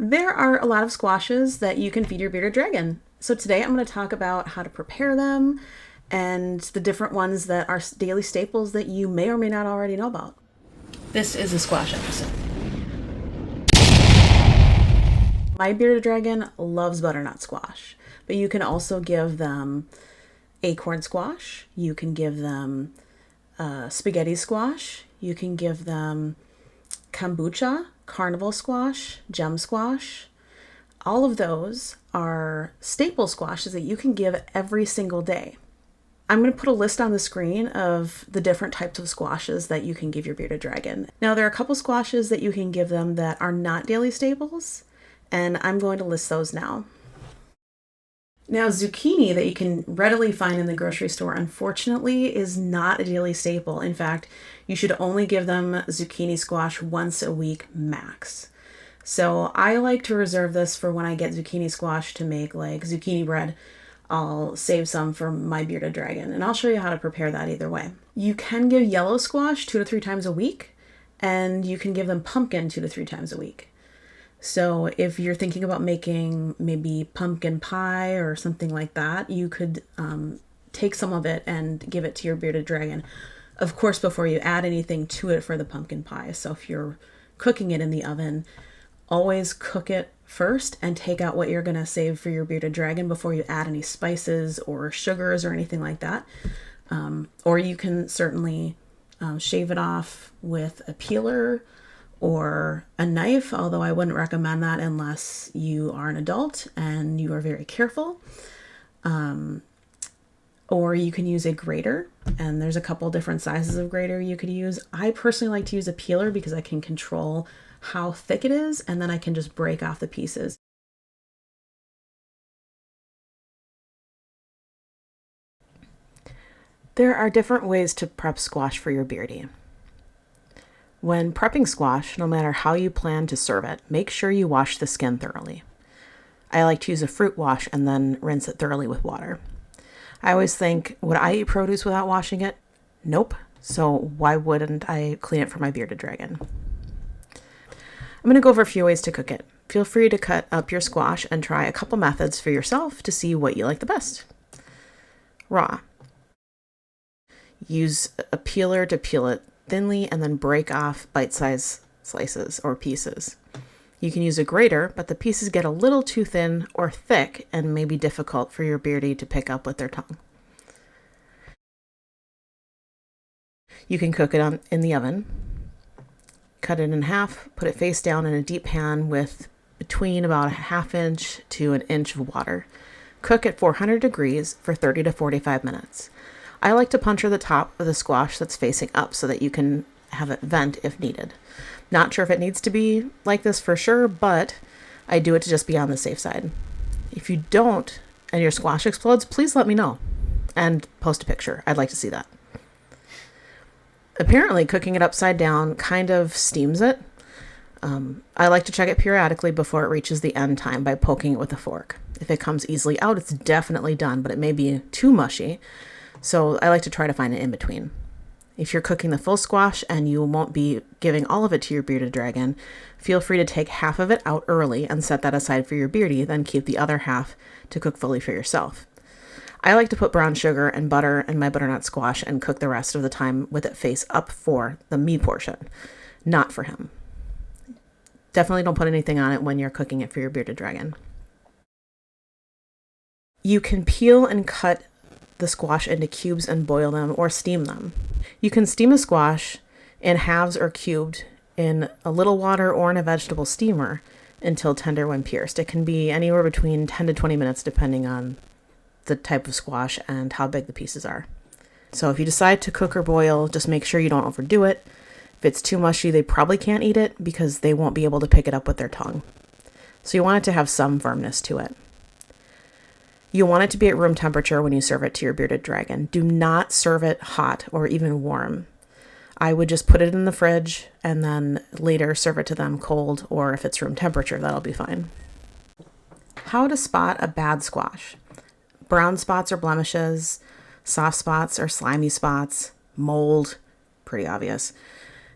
There are a lot of squashes that you can feed your bearded dragon. So today I'm going to talk about how to prepare them and the different ones that are daily staples that you may or may not already know about. This is a squash episode. My bearded dragon loves butternut squash, but you can also give them acorn squash. You can give them spaghetti squash. You can give them kombucha, carnival squash, gem squash. All of those are staple squashes that you can give every single day. I'm going to put a list on the screen of the different types of squashes that you can give your bearded dragon. Now, there are a couple squashes that you can give them that are not daily staples, and I'm going to list those now. Now, zucchini that you can readily find in the grocery store, unfortunately, is not a daily staple. In fact, you should only give them zucchini squash once a week max. So I like to reserve this for when I get zucchini squash to make like zucchini bread. I'll save some for my bearded dragon, and I'll show you how to prepare that either way. You can give yellow squash 2 to 3 times a week, and you can give them pumpkin 2 to 3 times a week. So if you're thinking about making maybe pumpkin pie or something like that, you could take some of it and give it to your bearded dragon. Of course, before you add anything to it for the pumpkin pie. So if you're cooking it in the oven, always cook it first and take out what you're going to save for your bearded dragon before you add any spices or sugars or anything like that. Or you can certainly shave it off with a peeler or a knife, although I wouldn't recommend that unless you are an adult and you are very careful. Or you can use a grater, and there's a couple different sizes of grater you could use. I personally like to use a peeler because I can control how thick it is, and then I can just break off the pieces. There are different ways to prep squash for your beardy. When prepping squash, no matter how you plan to serve it, make sure you wash the skin thoroughly. I like to use a fruit wash and then rinse it thoroughly with water. I always think, would I eat produce without washing it? Nope. So why wouldn't I clean it for my bearded dragon? I'm going to go over a few ways to cook it. Feel free to cut up your squash and try a couple methods for yourself to see what you like the best. Raw. Use a peeler to peel it thinly and then break off bite-sized slices or pieces. You can use a grater, but the pieces get a little too thin or thick and may be difficult for your beardy to pick up with their tongue. You can cook it in the oven. Cut it in half, put it face down in a deep pan with between about a ½ inch to an inch of water. Cook at 400 degrees for 30 to 45 minutes. I like to puncture the top of the squash that's facing up so that you can have it vent if needed. Not sure if it needs to be like this for sure, but I do it to just be on the safe side. If you don't and your squash explodes, please let me know and post a picture. I'd like to see that. Apparently, cooking it upside down kind of steams it. I like to check it periodically before it reaches the end time by poking it with a fork. If it comes easily out, it's definitely done, but it may be too mushy. So I like to try to find an in-between. If you're cooking the full squash and you won't be giving all of it to your bearded dragon, feel free to take half of it out early and set that aside for your beardy, then keep the other half to cook fully for yourself. I like to put brown sugar and butter in my butternut squash and cook the rest of the time with it face up for the me portion, not for him. Definitely don't put anything on it when you're cooking it for your bearded dragon. You can peel and cut the squash into cubes and boil them or steam them. You can steam a squash in halves or cubed in a little water or in a vegetable steamer until tender when pierced. It can be anywhere between 10 to 20 minutes depending on the type of squash and how big the pieces are. So if you decide to cook or boil, just make sure you don't overdo it. If it's too mushy, they probably can't eat it because they won't be able to pick it up with their tongue. So you want it to have some firmness to it. You want it to be at room temperature when you serve it to your bearded dragon. Do not serve it hot or even warm. I would just put it in the fridge and then later serve it to them cold, or if it's room temperature, that'll be fine. How to spot a bad squash. Brown spots or blemishes, soft spots or slimy spots, mold, pretty obvious.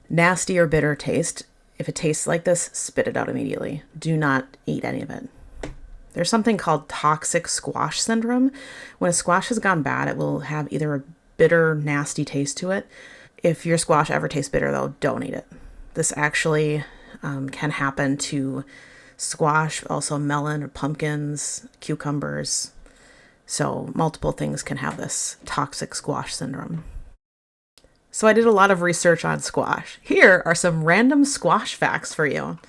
Nasty or bitter taste If it tastes like this, spit it out immediately. Do not eat any of it. There's something called toxic squash syndrome. When a squash has gone bad, it will have either a bitter, nasty taste to it. If your squash ever tastes bitter, though, don't eat it. This actually can happen to squash, also melon or pumpkins, cucumbers. So multiple things can have this toxic squash syndrome. So I did a lot of research on squash. Here are some random squash facts for you.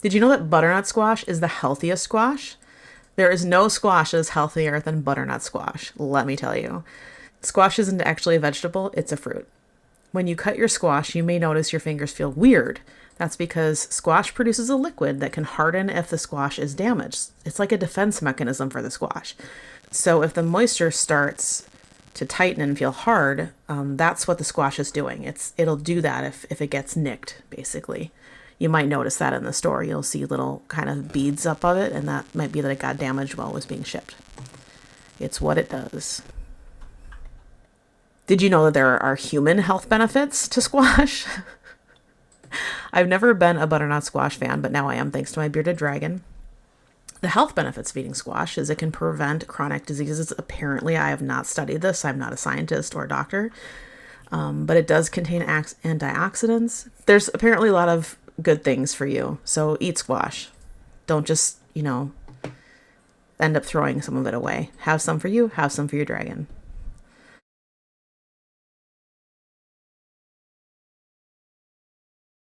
Did you know that butternut squash is the healthiest squash? There is no squash that is healthier than butternut squash, let me tell you. Squash isn't actually a vegetable, it's a fruit. When you cut your squash, you may notice your fingers feel weird. That's because squash produces a liquid that can harden if the squash is damaged. It's like a defense mechanism for the squash. So if the moisture starts to tighten and feel hard, that's what the squash is doing. It'll do that if it gets nicked, basically. You might notice that in the store. You'll see little kind of beads up of it, and that might be that it got damaged while it was being shipped. It's what it does. Did you know that there are human health benefits to squash? I've never been a butternut squash fan, but now I am thanks to my bearded dragon. The health benefits of eating squash is it can prevent chronic diseases. Apparently, I have not studied this. I'm not a scientist or a doctor, but it does contain antioxidants. There's apparently a lot of good things for you. So eat squash. Don't just, end up throwing some of it away. Have some for you, have some for your dragon.